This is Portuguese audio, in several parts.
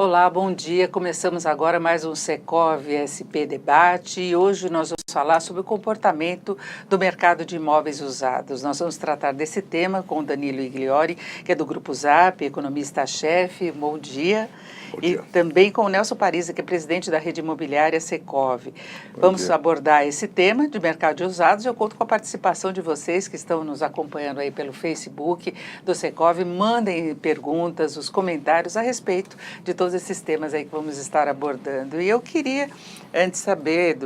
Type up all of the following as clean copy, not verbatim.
Olá, bom dia. Começamos agora mais um Secov SP Debate e hoje nós vamos falar sobre o comportamento do mercado de imóveis usados. Nós vamos tratar desse tema com o Danilo Igliori, que é do Grupo Zap, economista-chefe. Bom dia. Bom dia. E também com o Nelson Parisa, que é presidente da rede imobiliária Secov. Vamos abordar esse tema de mercado de usados. Eu conto com a participação de vocês que estão nos acompanhando aí pelo Facebook do Secov. Mandem perguntas, os comentários a respeito de todos esses temas aí que vamos estar abordando. E eu queria, antes, saber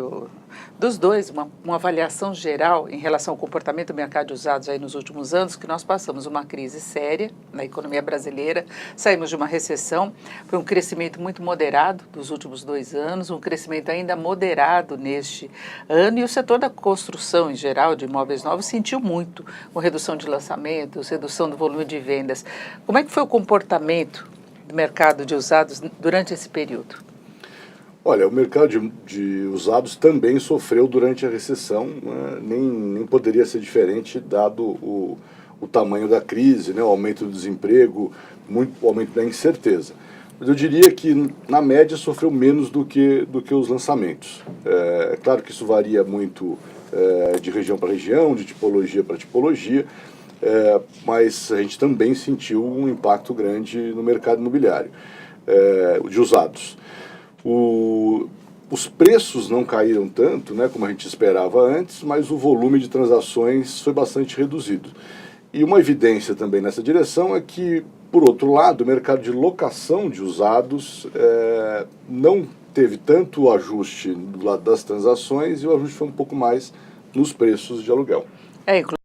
dos dois, uma avaliação geral em relação ao comportamento do mercado de usados aí nos últimos anos, que nós passamos uma crise séria na economia brasileira, saímos de uma recessão, foi um crescimento muito moderado dos últimos 2 anos, um crescimento ainda moderado neste ano, e o setor da construção em geral, de imóveis novos, sentiu muito, com redução de lançamentos, redução do volume de vendas. Como é que foi o comportamento do mercado de usados durante esse período? Olha, o mercado de usados também sofreu durante a recessão, né? Nem poderia ser diferente dado o tamanho da crise, né? O aumento do desemprego, o aumento da incerteza. Mas eu diria que, na média, sofreu menos do que os lançamentos. É claro que isso varia muito de região para região, de tipologia para tipologia, mas a gente também sentiu um impacto grande no mercado imobiliário de usados. Os preços não caíram tanto, né, como a gente esperava antes, mas o volume de transações foi bastante reduzido. E uma evidência também nessa direção é que, por outro lado, o mercado de locação de usados não teve tanto ajuste do lado das transações e o ajuste foi um pouco mais nos preços de aluguel. Inclusive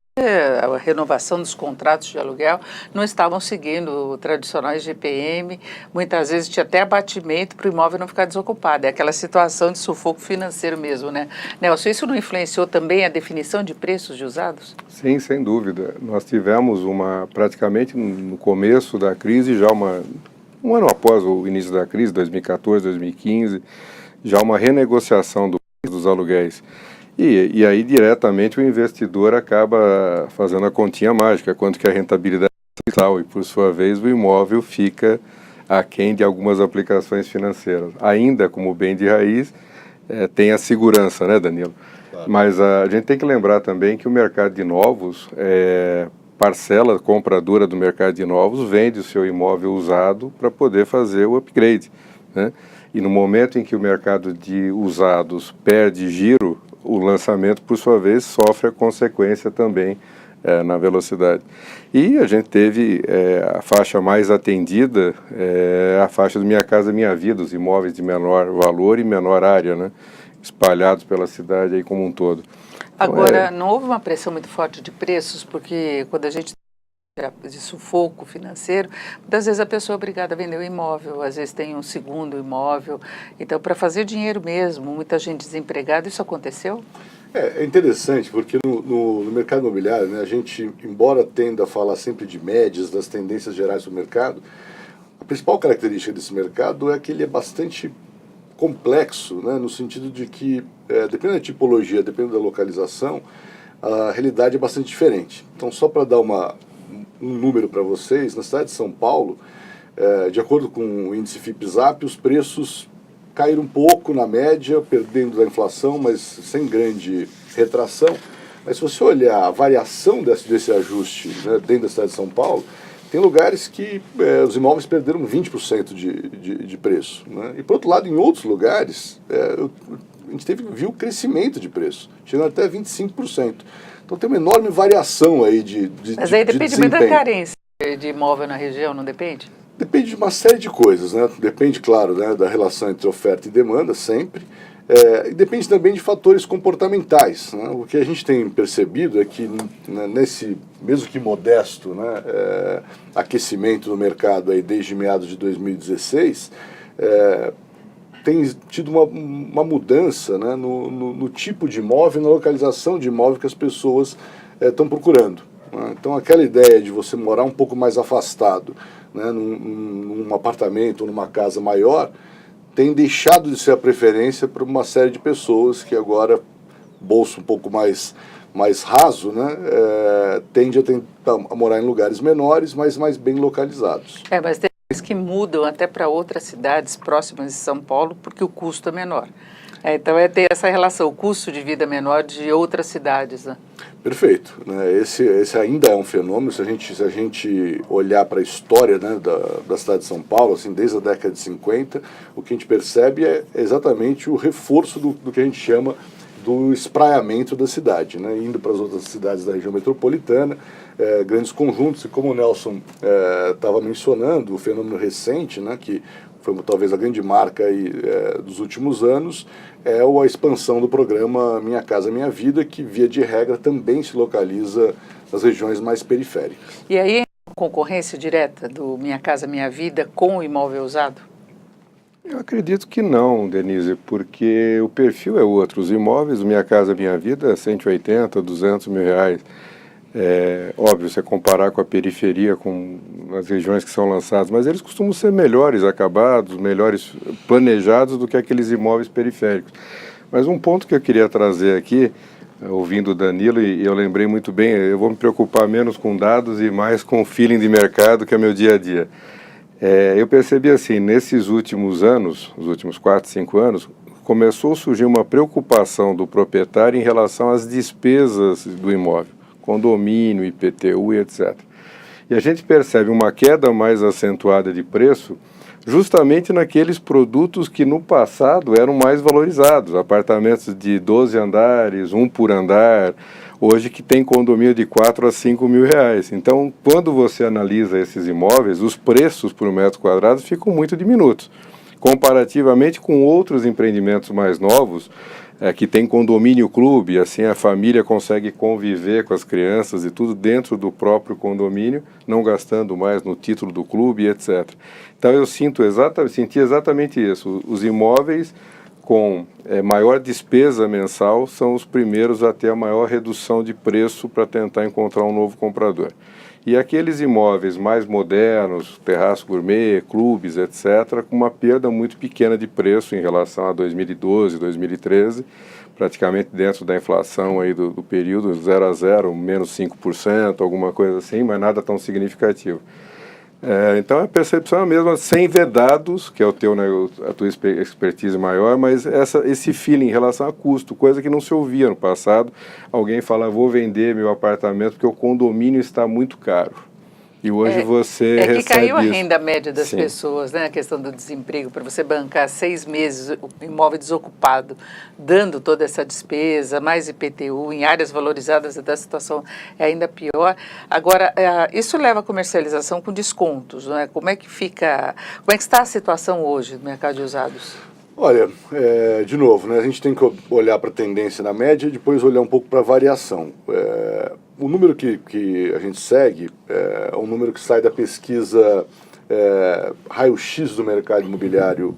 a renovação dos contratos de aluguel não estavam seguindo o tradicional IGPM, muitas vezes tinha até abatimento para o imóvel não ficar desocupado, é aquela situação de sufoco financeiro mesmo, né? Nelson, isso não influenciou também a definição de preços de usados? Sim, sem dúvida. Nós tivemos praticamente no começo da crise, já um ano após o início da crise, 2014, 2015, já uma renegociação dos aluguéis. E aí, diretamente, o investidor acaba fazendo a continha mágica, quanto que a rentabilidade é tal, e, por sua vez, o imóvel fica aquém de algumas aplicações financeiras. Ainda como bem de raiz, tem a segurança, né, Danilo? Claro. Mas a gente tem que lembrar também que o mercado de novos, parcela compradora do mercado de novos, vende o seu imóvel usado para poder fazer o upgrade, né? E no momento em que o mercado de usados perde giro, o lançamento, por sua vez, sofre a consequência também na velocidade. E a gente teve a faixa mais atendida, a faixa do Minha Casa Minha Vida, os imóveis de menor valor e menor área, né, espalhados pela cidade aí como um todo. Então, agora, não houve uma pressão muito forte de preços, porque quando a gente de sufoco financeiro, muitas vezes a pessoa é obrigada a vender o imóvel, às vezes tem um segundo imóvel, então para fazer dinheiro mesmo, muita gente desempregada, isso aconteceu? É interessante porque no mercado imobiliário, né, a gente, embora tenda a falar sempre de médias, das tendências gerais do mercado, a principal característica desse mercado é que ele é bastante complexo, né, no sentido de que, dependendo da tipologia, dependendo da localização, a realidade é bastante diferente. Então, só para dar um número para vocês, na cidade de São Paulo, de acordo com o índice FIPE-ZAP, os preços caíram um pouco na média, perdendo da inflação, mas sem grande retração. Mas se você olhar a variação desse ajuste, né, dentro da cidade de São Paulo, tem lugares que os imóveis perderam 20% de preço, né? E, por outro lado, em outros lugares, a gente viu crescimento de preço, chegando até 25%. Então tem uma enorme variação aí Mas aí depende muito da carência de imóvel na região, não depende? Depende de uma série de coisas, né? Depende, claro, né, da relação entre oferta e demanda, sempre. E depende também de fatores comportamentais, né? O que a gente tem percebido é que, nesse, mesmo que modesto, né, aquecimento no mercado aí desde meados de 2016, tem tido uma mudança, né, no tipo de imóvel, na localização de imóvel que as pessoas estão procurando, né? Então, aquela ideia de você morar um pouco mais afastado, né, num apartamento ou numa casa maior, tem deixado de ser a preferência para uma série de pessoas que agora, bolso um pouco mais raso, né, tende a tentar morar em lugares menores, mas mais bem localizados. Mas tem que mudam até para outras cidades próximas de São Paulo, porque o custo é menor. Então ter essa relação, o custo de vida menor de outras cidades, né? Perfeito, né? Esse ainda é um fenômeno. Se a gente olhar para a história, né, da cidade de São Paulo, assim, desde a década de 50, o que a gente percebe é exatamente o reforço do que a gente chama do espraiamento da cidade, né, indo para as outras cidades da região metropolitana, grandes conjuntos, e como o Nelson estava mencionando, o fenômeno recente, né, que foi talvez a grande marca aí, dos últimos anos, é a expansão do programa Minha Casa Minha Vida, que via de regra também se localiza nas regiões mais periféricas. E aí, concorrência direta do Minha Casa Minha Vida com o imóvel usado? Eu acredito que não, Denise, porque o perfil é outro. Os imóveis do Minha Casa Minha Vida é 180, 200 mil reais. Óbvio, você comparar com a periferia, com as regiões que são lançadas, mas eles costumam ser melhores acabados, melhores planejados do que aqueles imóveis periféricos. Mas um ponto que eu queria trazer aqui, ouvindo o Danilo, e eu lembrei muito bem, eu vou me preocupar menos com dados e mais com o feeling de mercado, que é meu dia a dia. Eu percebi assim, nesses últimos anos, os últimos 4, 5 anos, começou a surgir uma preocupação do proprietário em relação às despesas do imóvel, condomínio, IPTU e etc. E a gente percebe uma queda mais acentuada de preço justamente naqueles produtos que no passado eram mais valorizados, apartamentos de 12 andares, um por andar, hoje que tem condomínio de 4 a 5 mil reais. Então, quando você analisa esses imóveis, os preços por metro quadrado ficam muito diminutos, comparativamente com outros empreendimentos mais novos, que tem condomínio clube, assim a família consegue conviver com as crianças e tudo dentro do próprio condomínio, não gastando mais no título do clube, etc. Então eu senti exatamente isso. Os imóveis com maior despesa mensal são os primeiros a ter a maior redução de preço para tentar encontrar um novo comprador. E aqueles imóveis mais modernos, terraço gourmet, clubes, etc., com uma perda muito pequena de preço em relação a 2012, 2013, praticamente dentro da inflação aí do período, 0 a 0, menos 5%, alguma coisa assim, mas nada tão significativo. Então a percepção é a mesma, sem ver dados, que é a tua expertise maior, mas esse feeling em relação a custo, coisa que não se ouvia no passado. Alguém fala, vou vender meu apartamento porque o condomínio está muito caro. E hoje você recebe que caiu a isso. renda média das Sim. pessoas, né? A questão do desemprego, para você bancar 6 meses o imóvel desocupado, dando toda essa despesa, mais IPTU, em áreas valorizadas da situação é ainda pior. Agora, isso leva à comercialização com descontos, né? Como é que está a situação hoje no mercado de usados? Olha, de novo, né, a gente tem que olhar para a tendência na média e depois olhar um pouco para a variação. O número que a gente segue é um número que sai da pesquisa raio-x do mercado imobiliário,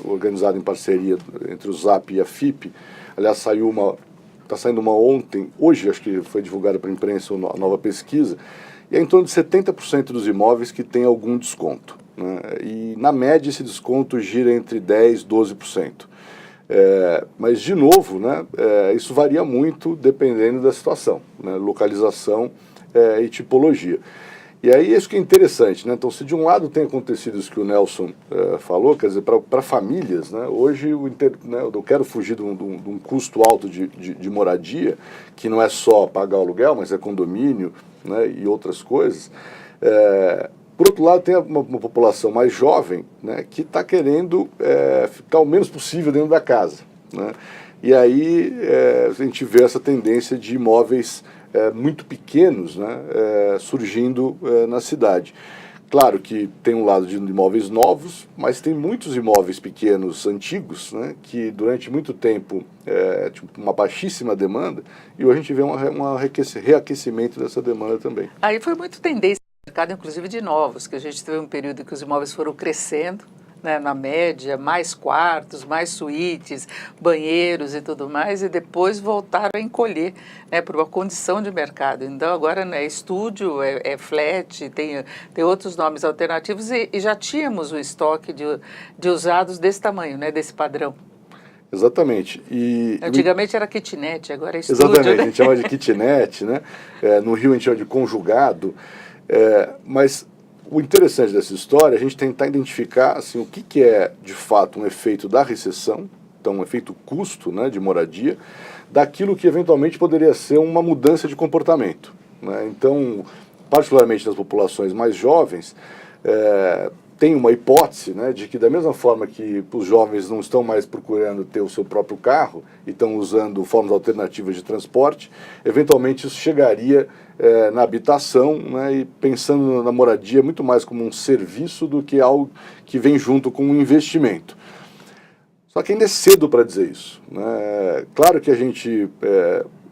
organizado em parceria entre o ZAP e a FIP. Aliás, está saindo uma ontem, hoje acho que foi divulgada para a imprensa a nova pesquisa, e é em torno de 70% dos imóveis que tem algum desconto, né? E na média esse desconto gira entre 10% e 12%. Mas, de novo, né, isso varia muito dependendo da situação, né, localização e tipologia. E aí isso que é interessante, né? Então, se de um lado tem acontecido isso que o Nelson falou, quer dizer, para famílias, né, hoje eu quero fugir de um custo alto de moradia, que não é só pagar o aluguel, mas é condomínio, né, e outras coisas. Por outro lado, tem uma população mais jovem, né, que está querendo ficar o menos possível dentro da casa, né? E aí a gente vê essa tendência de imóveis muito pequenos, né, surgindo na cidade. Claro que tem um lado de imóveis novos, mas tem muitos imóveis pequenos antigos, né, que durante muito tempo uma baixíssima demanda, e hoje a gente vê um reaquecimento dessa demanda também. Aí foi muito tendência no mercado, inclusive de novos, que a gente teve um período em que os imóveis foram crescendo, né, na média, mais quartos, mais suítes, banheiros e tudo mais, e depois voltaram a encolher, né, por uma condição de mercado. Então agora, né, estúdio, flat, tem outros nomes alternativos, e já tínhamos o estoque de usados desse tamanho, né, desse padrão. Exatamente. Antigamente era kitnet, agora é estúdio. Exatamente, né? A gente chama de kitnet, né? No Rio a gente chama de conjugado, mas o interessante dessa história é a gente tentar identificar assim, o que é, de fato, um efeito da recessão, então um efeito custo, né, de moradia, daquilo que eventualmente poderia ser uma mudança de comportamento, né? Então, particularmente nas populações mais jovens, tem uma hipótese, né, de que da mesma forma que os jovens não estão mais procurando ter o seu próprio carro e estão usando formas alternativas de transporte, eventualmente isso chegaria na habitação, né, e pensando na moradia muito mais como um serviço do que algo que vem junto com um investimento. Só que ainda é cedo para dizer isso, né? Claro que a gente,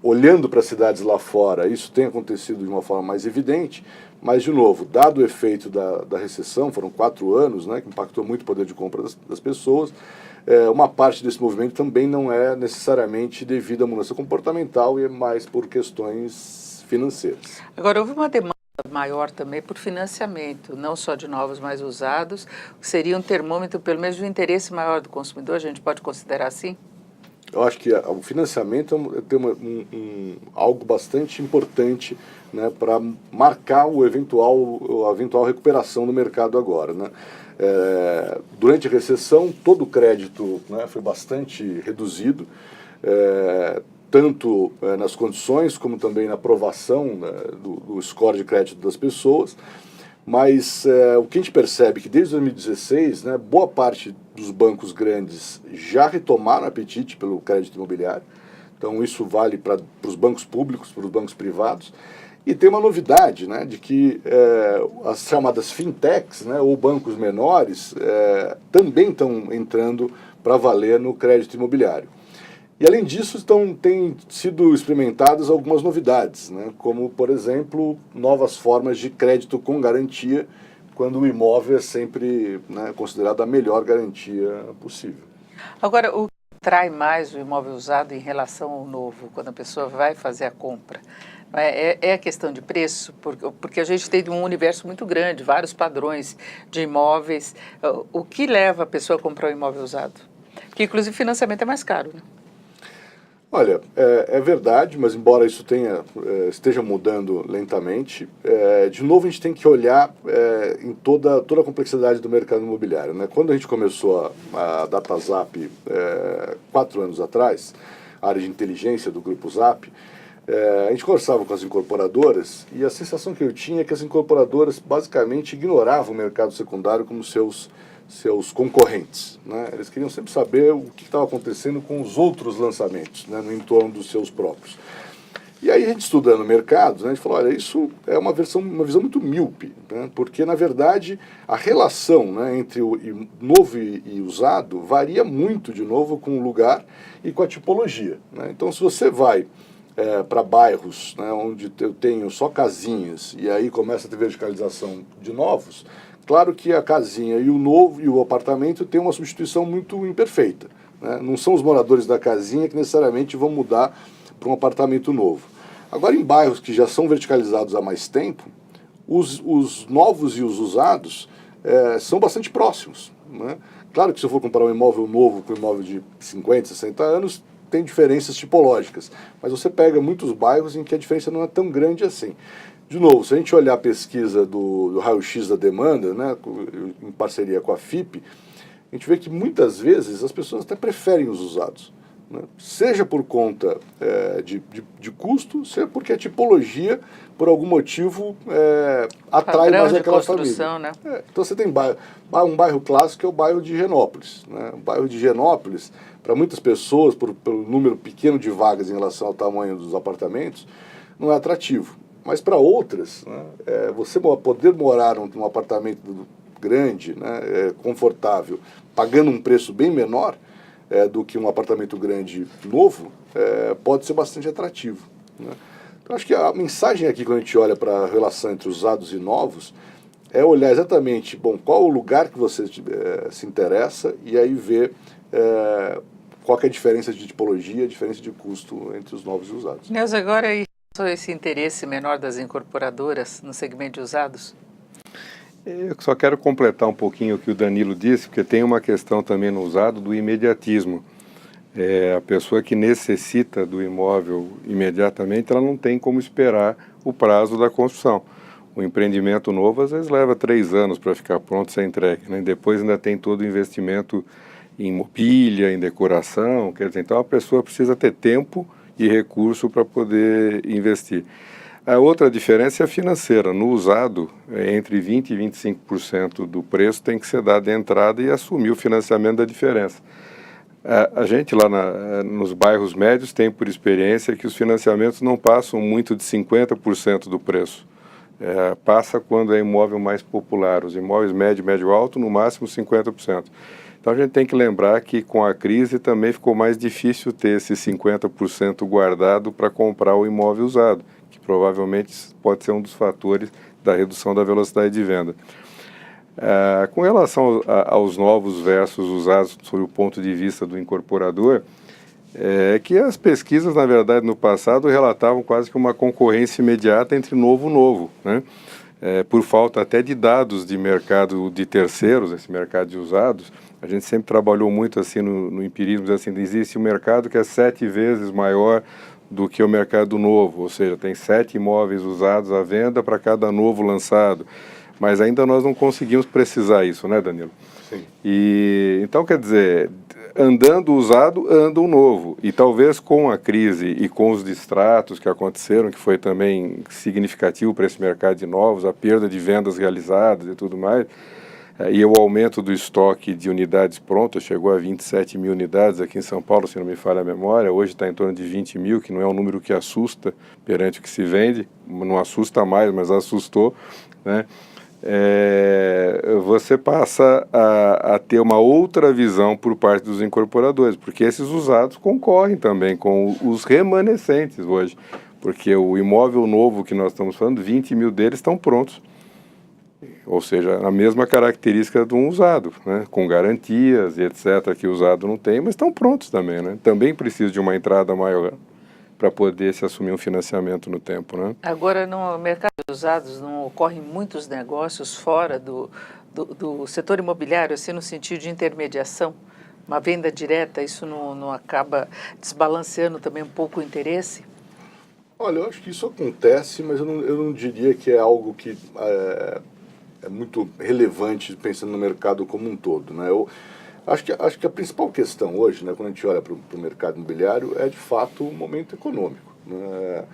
olhando para as cidades lá fora, isso tem acontecido de uma forma mais evidente, mas, de novo, dado o efeito da recessão, foram 4 anos, né, que impactou muito o poder de compra das pessoas, uma parte desse movimento também não é necessariamente devido à mudança comportamental e é mais por questões financeiras. Agora, houve uma demanda maior também por financiamento, não só de novos, mas usados, que seria um termômetro, pelo menos, do interesse maior do consumidor, a gente pode considerar assim? Eu acho que o financiamento tem algo bastante importante, né, para marcar a eventual recuperação do mercado agora, né? Durante a recessão, todo o crédito, né, foi bastante reduzido, tanto nas condições como também na aprovação, né, do score de crédito das pessoas. Mas o que a gente percebe é que desde 2016, né, boa parte dos bancos grandes já retomaram apetite pelo crédito imobiliário. Então isso vale para os bancos públicos, para os bancos privados. E tem uma novidade, né, de que as chamadas fintechs, né, ou bancos menores, também estão entrando para valer no crédito imobiliário. E, além disso, têm sido experimentadas algumas novidades, né? Como, por exemplo, novas formas de crédito com garantia, quando o imóvel é sempre, né, considerado a melhor garantia possível. Agora, o que atrai mais o imóvel usado em relação ao novo, quando a pessoa vai fazer a compra? É a questão de preço, porque a gente tem um universo muito grande, vários padrões de imóveis. O que leva a pessoa a comprar um imóvel usado? Porque, inclusive, financiamento é mais caro, né? Olha, é verdade, mas embora isso esteja mudando lentamente, de novo a gente tem que olhar em toda a complexidade do mercado imobiliário, né? Quando a gente começou a DataZap 4 anos atrás, a área de inteligência do Grupo Zap, a gente conversava com as incorporadoras e a sensação que eu tinha é que as incorporadoras basicamente ignoravam o mercado secundário como seus concorrentes, né? Eles queriam sempre saber o que estava acontecendo com os outros lançamentos, né, no entorno dos seus próprios. E aí a gente estudando o mercado, né, a gente falou, olha, isso é uma visão muito míope, né, porque na verdade a relação, né, entre o novo e usado varia muito, de novo, com o lugar e com a tipologia, né? Então, se você vai para bairros, né, onde eu tenho só casinhas e aí começa a ter verticalização de novos, claro que a casinha e o novo e o apartamento têm uma substituição muito imperfeita, né? Não são os moradores da casinha que necessariamente vão mudar para um apartamento novo. Agora, em bairros que já são verticalizados há mais tempo, os novos e os usados são bastante próximos, né? Claro que se eu for comparar um imóvel novo com um imóvel de 50, 60 anos, tem diferenças tipológicas, mas você pega muitos bairros em que a diferença não é tão grande assim. De novo, se a gente olhar a pesquisa do raio-x da demanda, né, em parceria com a FIPE, a gente vê que muitas vezes as pessoas até preferem os usados, né? Seja por conta de custo, seja porque a tipologia, por algum motivo, atrai mais aquela família. Né? Então você tem um bairro clássico que é o bairro de Higienópolis, né? O bairro de Higienópolis, para muitas pessoas, pelo número pequeno de vagas em relação ao tamanho dos apartamentos, não é atrativo. Mas para outras, né, você poder morar num apartamento grande, né, confortável, pagando um preço bem menor do que um apartamento grande novo, pode ser bastante atrativo, né? Então, acho que a mensagem aqui, quando a gente olha para a relação entre usados e novos, é olhar exatamente, bom, qual o lugar que você se interessa e aí ver qual que é a diferença de tipologia, a diferença de custo entre os novos e usados. Neuza, agora esse interesse menor das incorporadoras no segmento de usados? Eu só quero completar um pouquinho o que o Danilo disse, porque tem uma questão também no usado do imediatismo. A pessoa que necessita do imóvel imediatamente, ela não tem como esperar o prazo da construção. O empreendimento novo, às vezes, leva 3 anos para ficar pronto, ser entregue, né? Depois ainda tem todo o investimento em mobília, em decoração, quer dizer, então a pessoa precisa ter tempo e recurso para poder investir. A outra diferença é a financeira. No usado, entre 20% e 25% do preço tem que ser dado de entrada e assumir o financiamento da diferença. A gente lá nos bairros médios tem por experiência que os financiamentos não passam muito de 50% do preço. Passa quando é imóvel mais popular. Os imóveis médio, médio alto, no máximo 50%. Então a gente tem que lembrar que com a crise também ficou mais difícil ter esse 50% guardado para comprar o imóvel usado, que provavelmente pode ser um dos fatores da redução da velocidade de venda. Com relação aos novos versus usados, sob o ponto de vista do incorporador, é que as pesquisas, na verdade, no passado relatavam quase que uma concorrência imediata entre novo e novo, né? Por falta até de dados de mercado de terceiros, esse mercado de usados. A gente sempre trabalhou muito assim no empirismo, assim, existe um mercado que é 7 vezes maior do que o mercado novo, ou seja, tem 7 imóveis usados à venda para cada novo lançado. Mas ainda nós não conseguimos precisar isso, né, Danilo? Sim. Então, quer dizer, andando usado, anda o novo. E talvez com a crise e com os distratos que aconteceram, que foi também significativo para esse mercado de novos, a perda de vendas realizadas e tudo mais, e o aumento do estoque de unidades prontas, chegou a 27 mil unidades aqui em São Paulo, se não me falha a memória, hoje está em torno de 20 mil, que não é um número que assusta perante o que se vende, não assusta mais, mas assustou, né? Você passa a ter uma outra visão por parte dos incorporadores, porque esses usados concorrem também com os remanescentes hoje, porque o imóvel novo que nós estamos falando, 20 mil deles estão prontos, ou seja, a mesma característica de um usado, né? Com garantias e etc, que o usado não tem, mas estão prontos também, né? Também precisa de uma entrada maior para poder se assumir um financiamento no tempo, né? Agora, no mercado de usados, não ocorrem muitos negócios fora do setor imobiliário, assim, no sentido de intermediação? Uma venda direta, isso não acaba desbalanceando também um pouco o interesse? Olha, eu acho que isso acontece, mas eu não diria que é algo que é muito relevante pensando no mercado como um todo, né? Eu acho que a principal questão hoje, né, quando a gente olha para o mercado imobiliário, é de fato o momento econômico, né?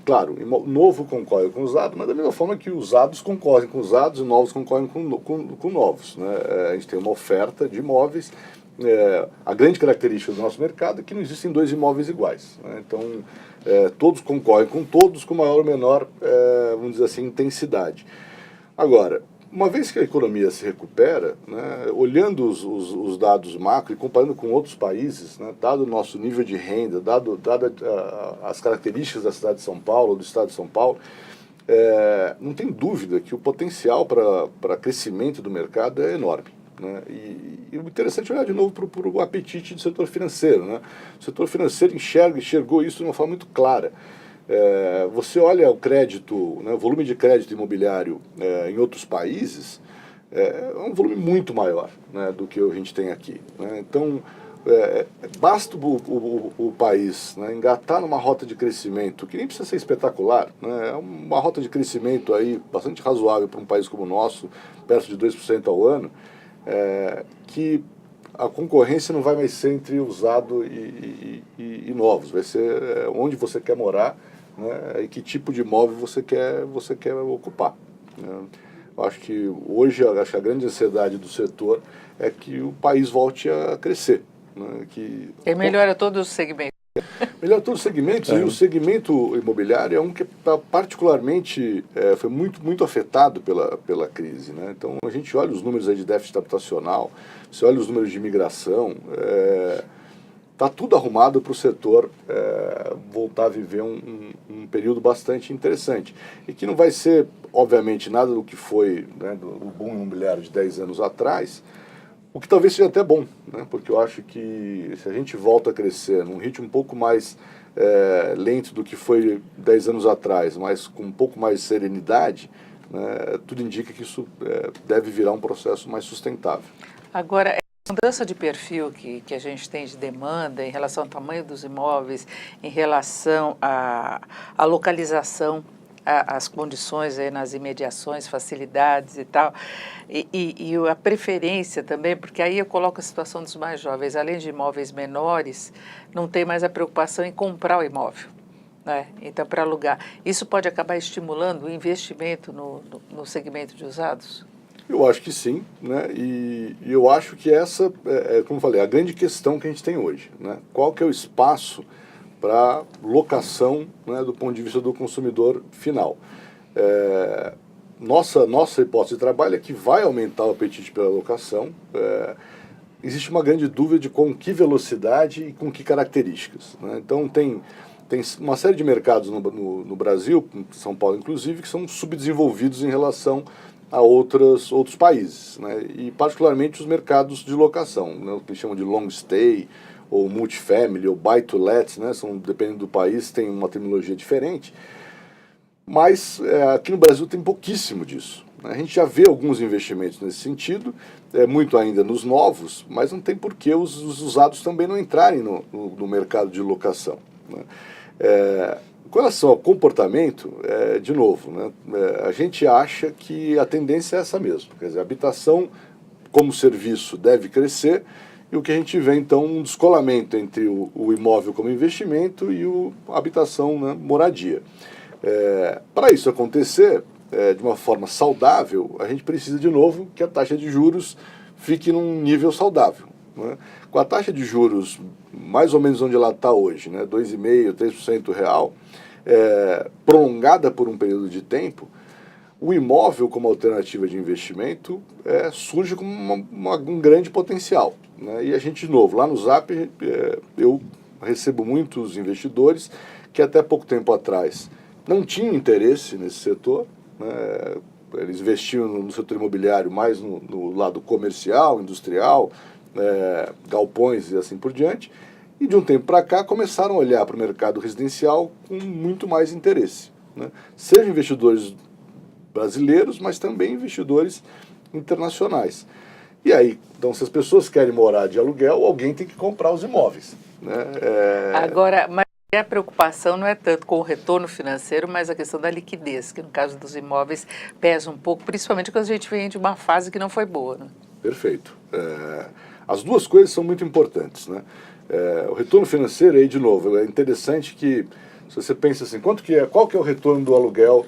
Claro, novo concorre com usado, mas da mesma forma que usados concorrem com usados e novos concorrem com novos, né? A gente tem uma oferta de imóveis. A grande característica do nosso mercado é que não existem 2 imóveis iguais, né? Então, todos concorrem com todos com maior ou menor, vamos dizer assim, intensidade. Agora, uma vez que a economia se recupera, né, olhando os dados macro e comparando com outros países, né, dado o nosso nível de renda, dado as características da cidade de São Paulo, do estado de São Paulo, não tem dúvida que o potencial para crescimento do mercado é enorme, né? E o interessante é olhar de novo para o apetite do setor financeiro, né? O setor financeiro enxergou isso de uma forma muito clara. Você olha o crédito, né, o volume de crédito imobiliário em outros países, é um volume muito maior, né, do que a gente tem aqui, né? Então, basta o país, né, engatar numa rota de crescimento, que nem precisa ser espetacular, né, é uma rota de crescimento aí bastante razoável para um país como o nosso, perto de 2% ao ano, que a concorrência não vai mais ser entre usado e novos, vai ser onde você quer morar, né, e que tipo de imóvel você quer ocupar, né? Eu acho que hoje a grande ansiedade do setor é que o país volte a crescer, né, que melhora todos os segmentos. Melhor todos os segmentos, e o segmento imobiliário é um que particularmente foi muito afetado pela crise, né? Então a gente olha os números aí de déficit habitacional, você olha os números de imigração, está tudo arrumado para o setor voltar a viver um período bastante interessante. E que não vai ser, obviamente, nada do que foi, né, do boom imobiliário de 10 anos atrás, o que talvez seja até bom, né? Porque eu acho que se a gente volta a crescer num ritmo um pouco mais lento do que foi 10 anos atrás, mas com um pouco mais de serenidade, né, tudo indica que isso deve virar um processo mais sustentável. Agora, a mudança de perfil que a gente tem de demanda em relação ao tamanho dos imóveis, em relação à localização, as condições aí nas imediações, facilidades e tal, e a preferência também, porque aí eu coloco a situação dos mais jovens, além de imóveis menores, não tem mais a preocupação em comprar o imóvel, né? Então, para alugar. Isso pode acabar estimulando o investimento no segmento de usados? Eu acho que sim, né? E eu acho que essa, como eu falei, a grande questão que a gente tem hoje, né? Qual que é o espaço para locação, né, do ponto de vista do consumidor final? Nossa hipótese de trabalho é que vai aumentar o apetite pela locação. Existe uma grande dúvida de com que velocidade e com que características, né? Então tem uma série de mercados no Brasil, em São Paulo inclusive, que são subdesenvolvidos em relação a outros países, né? E particularmente os mercados de locação, né? O que eles chamam de long stay, ou multifamily, ou buy to let, né? Dependendo do país, tem uma terminologia diferente. Mas aqui no Brasil tem pouquíssimo disso, né? A gente já vê alguns investimentos nesse sentido, muito ainda nos novos, mas não tem por que os usados também não entrarem no mercado de locação, né? Com relação ao comportamento, de novo, né, a gente acha que a tendência é essa mesmo. Quer dizer, a habitação como serviço deve crescer e o que a gente vê, então, um descolamento entre o imóvel como investimento e a habitação, né, moradia. Para isso acontecer de uma forma saudável, a gente precisa, de novo, que a taxa de juros fique num nível saudável, né? Com a taxa de juros mais ou menos onde ela está hoje, né, 2,5%, 3% real, prolongada por um período de tempo, o imóvel como alternativa de investimento surge como um grande potencial, né? E a gente, de novo, lá no Zap, eu recebo muitos investidores que até pouco tempo atrás não tinham interesse nesse setor, né? Eles investiam no setor imobiliário mais no lado comercial, industrial, galpões e assim por diante, e de um tempo para cá começaram a olhar para o mercado residencial com muito mais interesse, né? Sejam investidores brasileiros, mas também investidores internacionais. E aí, então, se as pessoas querem morar de aluguel, alguém tem que comprar os imóveis, né? Agora, mas a preocupação não é tanto com o retorno financeiro, mas a questão da liquidez, que no caso dos imóveis pesa um pouco, principalmente quando a gente vem de uma fase que não foi boa, né? Perfeito. As duas coisas são muito importantes, né? O retorno financeiro, aí de novo, é interessante que, se você pensa assim, qual que é o retorno do aluguel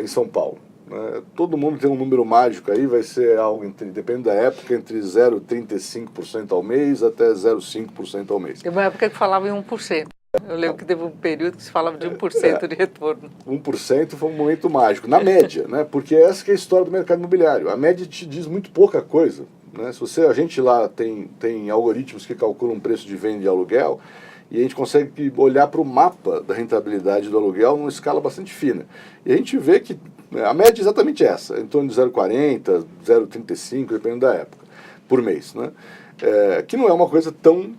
em São Paulo, né? Todo mundo tem um número mágico aí, vai ser algo, depende da época, entre 0,35% ao mês até 0,5% ao mês. Teve uma época que falava em 1%. Eu lembro que teve um período que se falava de 1% de retorno. 1% foi um momento mágico, na média, né? Porque essa que é a história do mercado imobiliário. A média te diz muito pouca coisa, né? A gente lá tem algoritmos que calculam preço de venda e aluguel, e a gente consegue olhar para o mapa da rentabilidade do aluguel numa escala bastante fina. E a gente vê que a média é exatamente essa, em torno de 0,40, 0,35, dependendo da época, por mês, né? Que não é uma coisa tão,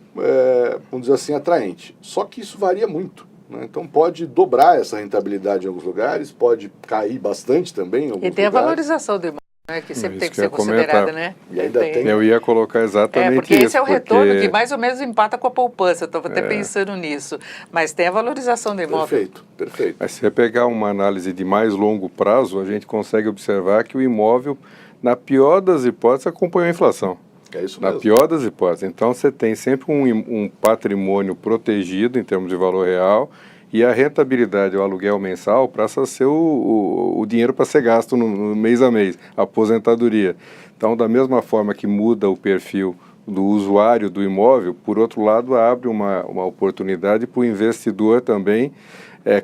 vamos dizer assim, atraente. Só que isso varia muito, né? Então pode dobrar essa rentabilidade em alguns lugares, pode cair bastante também em alguns lugares. E tem a valorização do imóvel, né, que sempre tem que ser considerada, né? E ainda tem... Eu ia colocar exatamente isso. Porque esse é o retorno que mais ou menos empata com a poupança, eu estava até pensando nisso. Mas tem a valorização do imóvel. Perfeito. Mas se você pegar uma análise de mais longo prazo, a gente consegue observar que o imóvel, na pior das hipóteses, acompanhou a inflação. É isso mesmo. Na pior das hipóteses. Então, você tem sempre um patrimônio protegido em termos de valor real e a rentabilidade, o aluguel mensal, passa a ser o dinheiro para ser gasto no mês a mês, a aposentadoria. Então, da mesma forma que muda o perfil do usuário do imóvel, por outro lado, abre uma oportunidade para o investidor também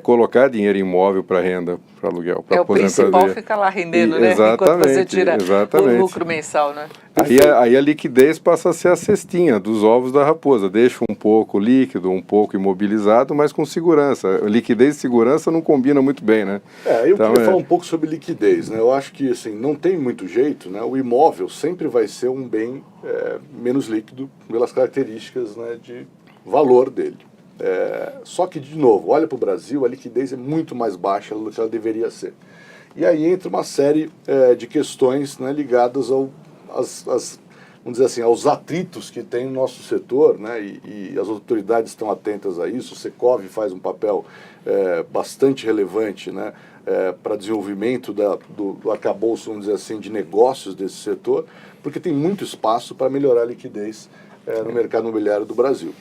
colocar dinheiro imóvel para renda, para aluguel, para aposentadoria. O principal fica lá rendendo, né? Enquanto você tira o lucro mensal, né? Aí a liquidez passa a ser a cestinha dos ovos da raposa. Deixa um pouco líquido, um pouco imobilizado, mas com segurança. Liquidez e segurança não combinam muito bem, né? Eu queria falar um pouco sobre liquidez, né? Eu acho que, assim, não tem muito jeito, né? O imóvel sempre vai ser um bem menos líquido pelas características, né, de valor dele. Só que, de novo, olha para o Brasil, a liquidez é muito mais baixa do que ela deveria ser. E aí entra uma série de questões, né, ligadas às vamos dizer assim, aos atritos que tem no nosso setor, né, e as autoridades estão atentas a isso. O Secov faz um papel bastante relevante, né, para desenvolvimento do arcabouço, vamos dizer assim, de negócios desse setor, porque tem muito espaço para melhorar a liquidez no mercado imobiliário do Brasil.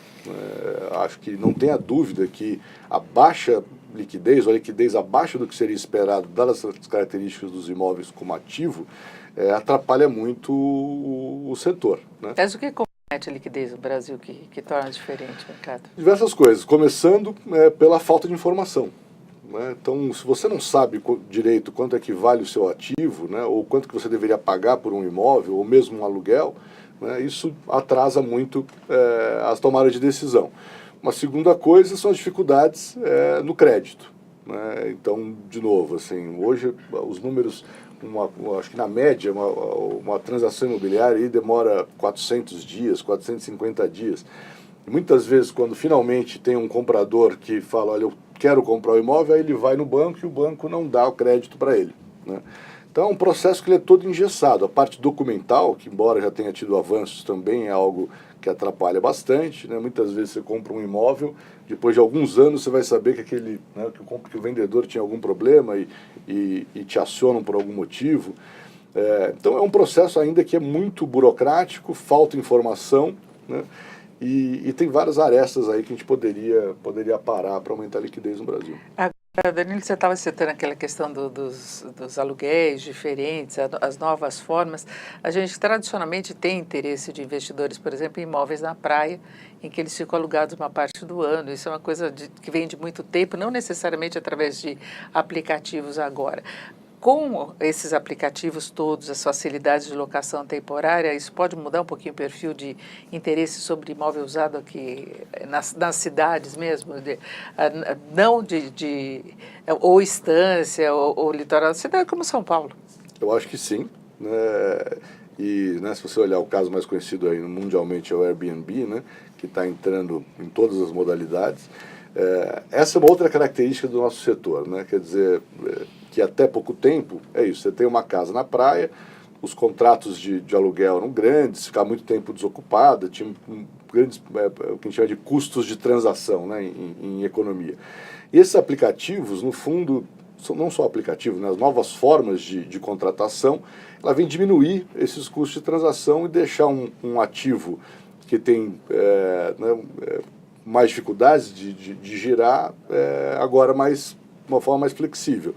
Acho que não tenha dúvida que a baixa liquidez, ou a liquidez abaixo do que seria esperado, dadas as características dos imóveis como ativo, atrapalha muito o setor, né? Mas o que compromete a liquidez no Brasil que torna diferente o mercado? Diversas coisas, começando pela falta de informação, né? Então, se você não sabe direito quanto é que vale o seu ativo, né, ou quanto que você deveria pagar por um imóvel, ou mesmo um aluguel, né, isso atrasa muito as tomadas de decisão. Uma segunda coisa são as dificuldades no crédito, né? Então, de novo, assim, hoje os números, acho que na média, uma transação imobiliária aí demora 400 dias, 450 dias. E muitas vezes, quando finalmente tem um comprador que fala, olha, eu quero comprar o imóvel, aí ele vai no banco e o banco não dá o crédito para ele, né? Então é um processo que ele é todo engessado. A parte documental, que embora já tenha tido avanços, também é algo que atrapalha bastante, né? Muitas vezes você compra um imóvel, depois de alguns anos você vai saber que que o vendedor tinha algum problema e te acionam por algum motivo. Então é um processo ainda que é muito burocrático, falta informação, né? E tem várias arestas aí que a gente poderia parar para aumentar a liquidez no Brasil. Danilo, você estava citando aquela questão dos aluguéis diferentes, as novas formas. A gente tradicionalmente tem interesse de investidores, por exemplo, em imóveis na praia, em que eles ficam alugados uma parte do ano. Isso é uma coisa que vem de muito tempo, não necessariamente através de aplicativos agora. Com esses aplicativos todos, as facilidades de locação temporária, isso pode mudar um pouquinho o perfil de interesse sobre imóvel usado aqui nas cidades mesmo? Não ou estância, ou litoral, cidade como São Paulo. Eu acho que sim, né? E se você olhar o caso mais conhecido aí mundialmente é o Airbnb, né, que está entrando em todas as modalidades. Essa é uma outra característica do nosso setor, né? Quer dizer, que até pouco tempo é isso, você tem uma casa na praia, os contratos de aluguel eram grandes, ficava muito tempo desocupada, tinha grandes, o que a gente chama de custos de transação, né, em economia. E esses aplicativos, no fundo, não só aplicativos, né, as novas formas de contratação, ela vem diminuir esses custos de transação e deixar um ativo que tem mais dificuldades de girar, agora uma forma mais flexível.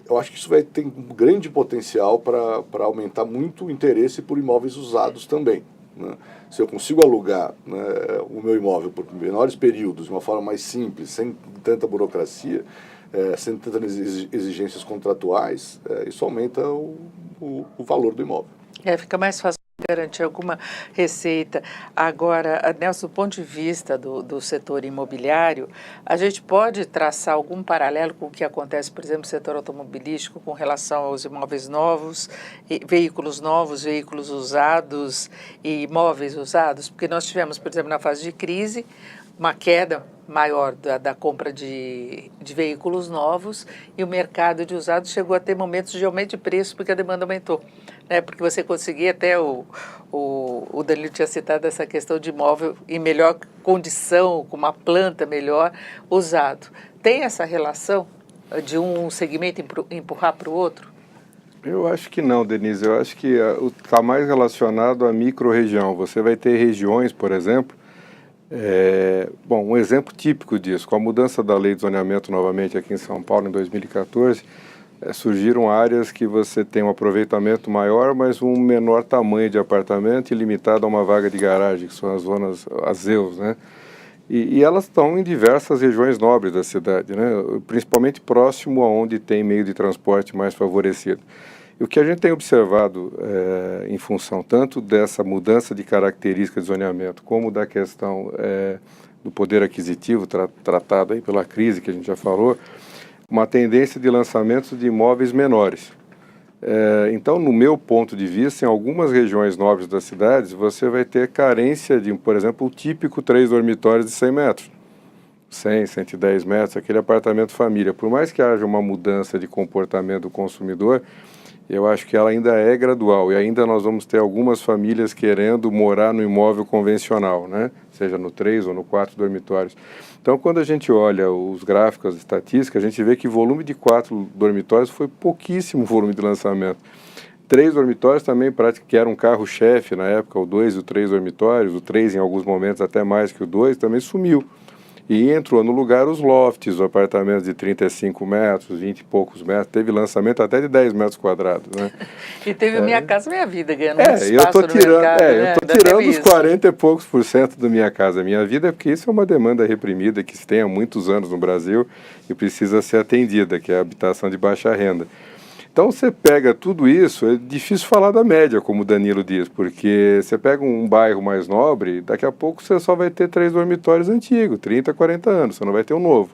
Eu acho que isso vai ter um grande potencial para aumentar muito o interesse por imóveis usados também, né? Se eu consigo alugar, né, o meu imóvel por menores períodos, de uma forma mais simples, sem tanta burocracia, sem tantas exigências contratuais, isso aumenta o valor do imóvel. Fica mais fácil garantir alguma receita. Agora, Nelson, do ponto de vista do setor imobiliário, a gente pode traçar algum paralelo com o que acontece, por exemplo, no setor automobilístico com relação aos imóveis novos, veículos usados e imóveis usados? Porque nós tivemos, por exemplo, na fase de crise, uma queda maior da compra de veículos novos e o mercado de usados chegou a ter momentos de aumento de preço porque a demanda aumentou, né? Porque você conseguia até, o Danilo tinha citado essa questão de imóvel em melhor condição, com uma planta melhor, usado. Tem essa relação de um segmento empurrar para o outro? Eu acho que não, Denise. Eu acho que está mais relacionado à micro-região. Você vai ter regiões, por exemplo, um exemplo típico disso, com a mudança da lei de zoneamento novamente aqui em São Paulo em 2014, surgiram áreas que você tem um aproveitamento maior, mas um menor tamanho de apartamento e limitado a uma vaga de garagem, que são as zonas AZEUs, né? E elas estão em diversas regiões nobres da cidade, né? Principalmente próximo a onde tem meio de transporte mais favorecido. E o que a gente tem observado em função tanto dessa mudança de característica de zoneamento, como da questão do poder aquisitivo tratado aí pela crise que a gente já falou, uma tendência de lançamentos de imóveis menores. Então, no meu ponto de vista, em algumas regiões nobres das cidades, você vai ter carência de, por exemplo, o típico 3 dormitórios de 100 metros. 100, 110 metros, aquele apartamento família. Por mais que haja uma mudança de comportamento do consumidor, Eu acho que ela ainda é gradual e ainda nós vamos ter algumas famílias querendo morar no imóvel convencional, né? Seja no 3 ou no 4 dormitórios. Então, quando a gente olha os gráficos, as estatísticas, a gente vê que volume de 4 dormitórios foi pouquíssimo volume de lançamento. 3 dormitórios também, que era um carro-chefe na época, o 2 e o 3 dormitórios, o 3 em alguns momentos até mais que o 2, também sumiu. E entrou no lugar os lofts, os apartamentos de 35 metros, 20 e poucos metros, teve lançamento até de 10 metros quadrados, né? E teve Minha Casa Minha Vida, ganhando muito espaço no mercado, eu estou tirando os 40 e poucos % do Minha Casa Minha Vida, porque isso é uma demanda reprimida que se tem há muitos anos no Brasil e precisa ser atendida, que é a habitação de baixa renda. Então, você pega tudo isso, é difícil falar da média, como o Danilo diz, porque você pega um bairro mais nobre, daqui a pouco você só vai ter 3 dormitórios antigos, 30, 40 anos, você não vai ter um novo.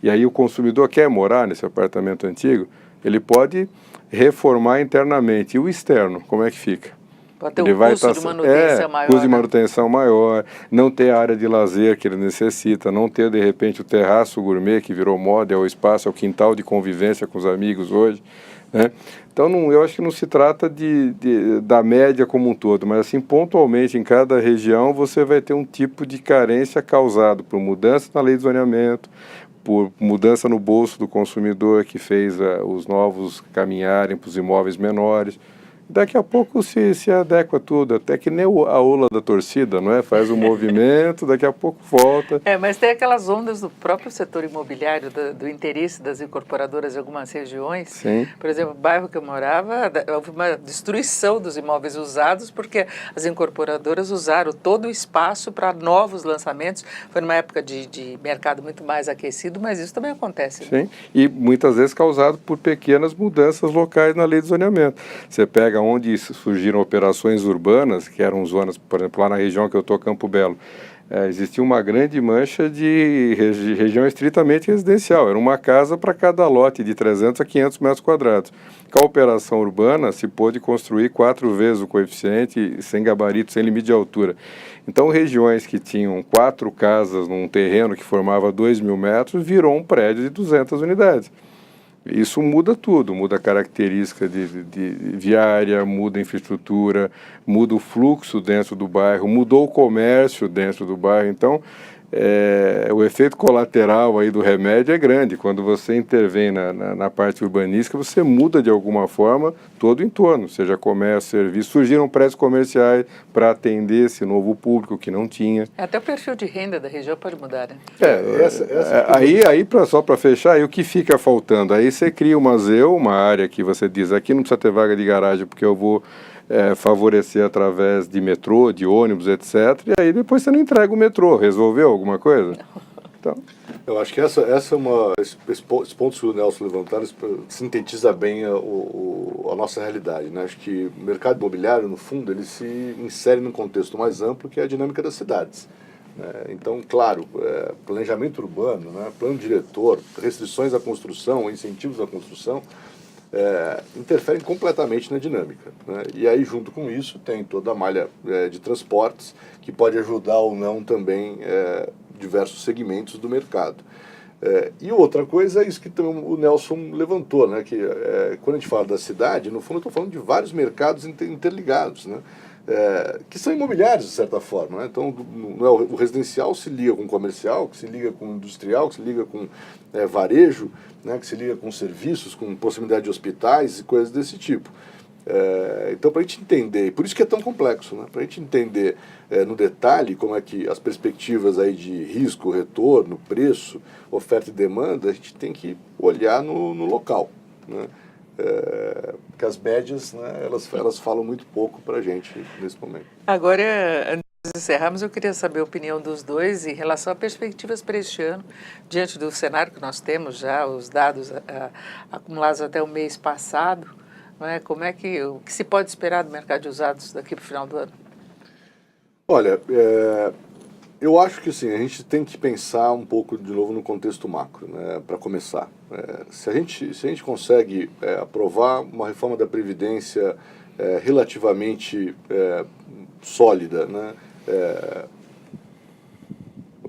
E aí o consumidor quer morar nesse apartamento antigo, ele pode reformar internamente. E o externo, como é que fica? Pode ter um custo de manutenção maior. Custo de manutenção maior, não ter a área de lazer que ele necessita, não ter, de repente, o terraço gourmet que virou moda, é o espaço, é o quintal de convivência com os amigos hoje. Né? Então, eu acho que não se trata da média como um todo, mas assim, pontualmente, em cada região, você vai ter um tipo de carência causado por mudança na lei de zoneamento, por mudança no bolso do consumidor que fez os novos caminharem para os imóveis menores. Daqui a pouco se adequa tudo, até que nem a ola da torcida, não é? Faz o movimento, daqui a pouco volta. Mas tem aquelas ondas do próprio setor imobiliário, do interesse das incorporadoras em algumas regiões. Sim. Por exemplo, o bairro que eu morava, houve uma destruição dos imóveis usados, porque as incorporadoras usaram todo o espaço para novos lançamentos. Foi numa época de mercado muito mais aquecido, mas isso também acontece. Sim, e muitas vezes causado por pequenas mudanças locais na lei de zoneamento. Você pega onde surgiram operações urbanas, que eram zonas, por exemplo, lá na região que eu estou, Campo Belo, existia uma grande mancha de região estritamente residencial. Era uma casa para cada lote de 300 a 500 metros quadrados. Com a operação urbana, se pôde construir 4 vezes o coeficiente, sem gabarito, sem limite de altura. Então, regiões que tinham 4 casas num terreno que formava 2.000 metros, virou um prédio de 200 unidades. Isso muda tudo, muda a característica de viária, muda a infraestrutura, muda o fluxo dentro do bairro, mudou o comércio dentro do bairro. Então, o efeito colateral aí do remédio é grande. Quando você intervém na parte urbanística, você muda de alguma forma todo o entorno, seja comércio, serviço. Surgiram prédios comerciais para atender esse novo público que não tinha. Até o perfil de renda da região pode mudar, né? Aí só para fechar, aí o que fica faltando? Aí você cria uma área que você diz, aqui não precisa ter vaga de garagem porque eu vou favorecer através de metrô, de ônibus, etc. E aí depois você não entrega o metrô. Resolveu alguma coisa? Então. Eu acho que esse ponto que o Nelson levantaram sintetiza bem a nossa realidade, né? Acho que o mercado imobiliário, no fundo, ele se insere num contexto mais amplo que é a dinâmica das cidades. Então, claro, planejamento urbano, né? Plano diretor, restrições à construção, incentivos à construção, interferem completamente na dinâmica, né? E aí, junto com isso, tem toda a malha de transportes que pode ajudar ou não também diversos segmentos do mercado. E outra coisa é isso que o Nelson levantou, né? Que quando a gente fala da cidade, no fundo eu estou falando de vários mercados interligados, né? Que são imobiliários, de certa forma, né? Então, o residencial se liga com o comercial, que se liga com o industrial, que se liga com varejo, né? Que se liga com serviços, com proximidade de hospitais e coisas desse tipo. Então, para a gente entender, por isso que é tão complexo, né? Para a gente entender no detalhe como é que as perspectivas aí de risco, retorno, preço, oferta e demanda, a gente tem que olhar no local, né? Porque as médias, né, elas falam muito pouco para a gente nesse momento. Agora, antes de encerrarmos, eu queria saber a opinião dos dois em relação a perspectivas para este ano, diante do cenário que nós temos já, os dados acumulados até o mês passado, não é? O que se pode esperar do mercado de usados daqui para o final do ano? Olha, eu acho que assim, a gente tem que pensar um pouco de novo no contexto macro, né, para começar. Se a gente consegue aprovar uma reforma da Previdência relativamente sólida, né,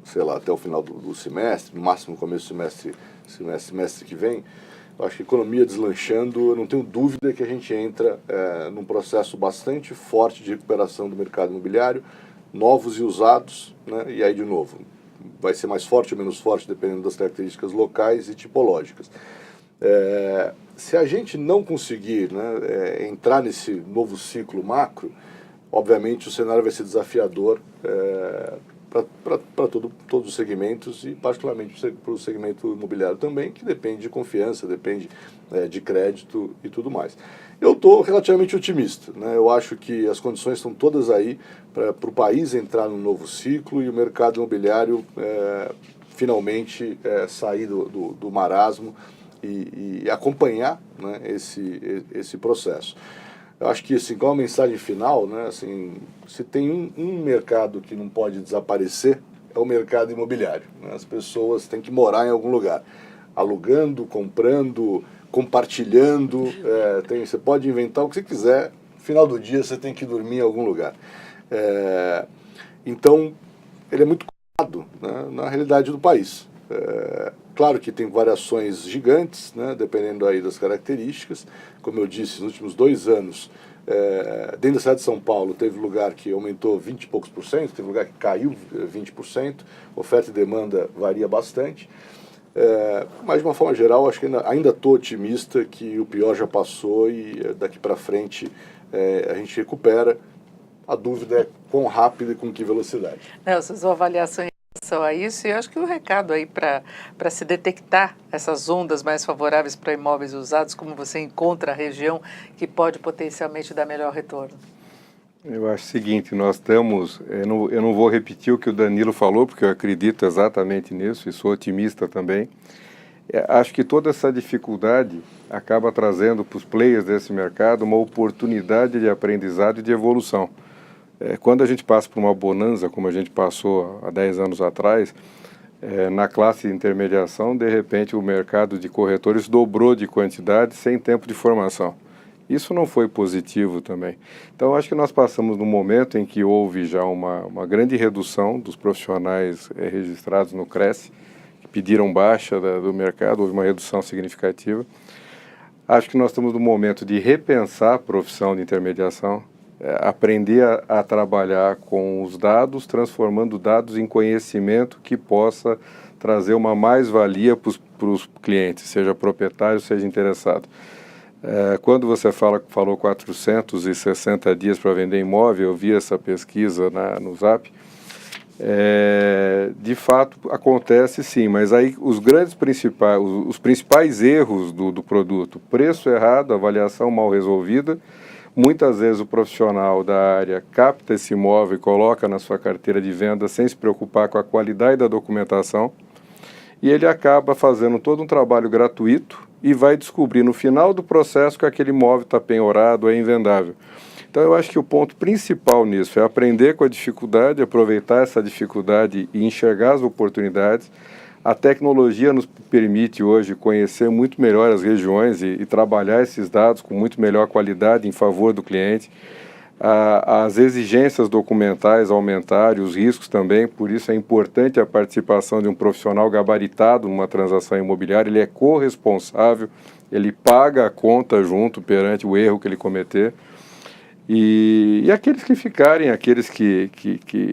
sei lá, até o final do semestre, no máximo no começo do semestre que vem, Eu acho que a economia deslanchando, eu não tenho dúvida que a gente entra num processo bastante forte de recuperação do mercado imobiliário, novos e usados, né? E aí, de novo, vai ser mais forte ou menos forte, dependendo das características locais e tipológicas. Se a gente não conseguir, né, entrar nesse novo ciclo macro, obviamente o cenário vai ser desafiador para todos os segmentos e particularmente para o segmento imobiliário também, que depende de confiança, depende de crédito e tudo mais. Eu estou relativamente otimista, né? Eu acho que as condições estão todas aí para o país entrar num novo ciclo e o mercado imobiliário finalmente sair do marasmo e acompanhar, né, esse processo. Eu acho que, assim, como a mensagem final, né, assim, se tem um mercado que não pode desaparecer, é o mercado imobiliário, né? As pessoas têm que morar em algum lugar, alugando, comprando, compartilhando, você pode inventar o que você quiser, no final do dia você tem que dormir em algum lugar. Então, ele é muito colado, né, na realidade do país. Claro que tem variações gigantes, né, dependendo aí das características. Como eu disse, nos últimos 2 anos, dentro da cidade de São Paulo, teve lugar que aumentou 20 e poucos por cento, teve lugar que caiu 20%, oferta e demanda varia bastante. Mas, de uma forma geral, acho que ainda estou otimista que o pior já passou e daqui para frente a gente recupera. A dúvida é quão rápido e com que velocidade. Nelson, sua avaliação em relação a isso, e eu acho que o recado aí para se detectar essas ondas mais favoráveis para imóveis usados, como você encontra a região que pode potencialmente dar melhor retorno? Eu acho o seguinte, nós estamos, eu não vou repetir o que o Danilo falou, porque eu acredito exatamente nisso e sou otimista também. Acho que toda essa dificuldade acaba trazendo para os players desse mercado uma oportunidade de aprendizado e de evolução. Quando a gente passa por uma bonança, como a gente passou há 10 anos atrás, na classe de intermediação, de repente o mercado de corretores dobrou de quantidade sem tempo de formação. Isso não foi positivo também. Então, acho que nós passamos num momento em que houve já uma grande redução dos profissionais registrados no Cresce, que pediram baixa do mercado, houve uma redução significativa. Acho que nós estamos num momento de repensar a profissão de intermediação, aprender a trabalhar com os dados, transformando dados em conhecimento que possa trazer uma mais-valia para os clientes, seja proprietário, seja interessado. Quando você falou 460 dias para vender imóvel, eu vi essa pesquisa no Zap, de fato acontece sim, mas aí os principais erros do produto, preço errado, avaliação mal resolvida. Muitas vezes o profissional da área capta esse imóvel e coloca na sua carteira de venda sem se preocupar com a qualidade da documentação e ele acaba fazendo todo um trabalho gratuito e vai descobrir no final do processo que aquele imóvel está penhorado, é invendável. Então eu acho que o ponto principal nisso é aprender com a dificuldade, aproveitar essa dificuldade e enxergar as oportunidades. A tecnologia nos permite hoje conhecer muito melhor as regiões e trabalhar esses dados com muito melhor qualidade em favor do cliente. As exigências documentais aumentaram, os riscos também, por isso é importante a participação de um profissional gabaritado numa transação imobiliária. Ele é corresponsável, ele paga a conta junto perante o erro que ele cometer. E aqueles que ficarem, aqueles que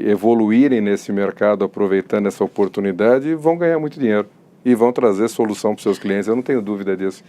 evoluírem nesse mercado aproveitando essa oportunidade vão ganhar muito dinheiro e vão trazer solução para os seus clientes, eu não tenho dúvida disso.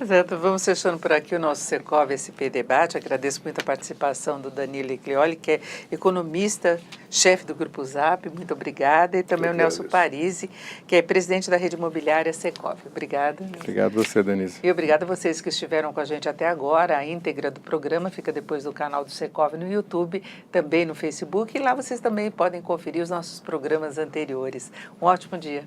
Exato, vamos fechando por aqui o nosso Secov SP Debate. Agradeço muito a participação do Danilo Iglioli, que é economista, chefe do Grupo Zap, muito obrigada, e também o Nelson Parisi, que é presidente da rede imobiliária Secov. Obrigada. Obrigado a você, Denise. E obrigada a vocês que estiveram com a gente até agora. A íntegra do programa fica depois do canal do Secov no YouTube, também no Facebook, e lá vocês também podem conferir os nossos programas anteriores. Um ótimo dia.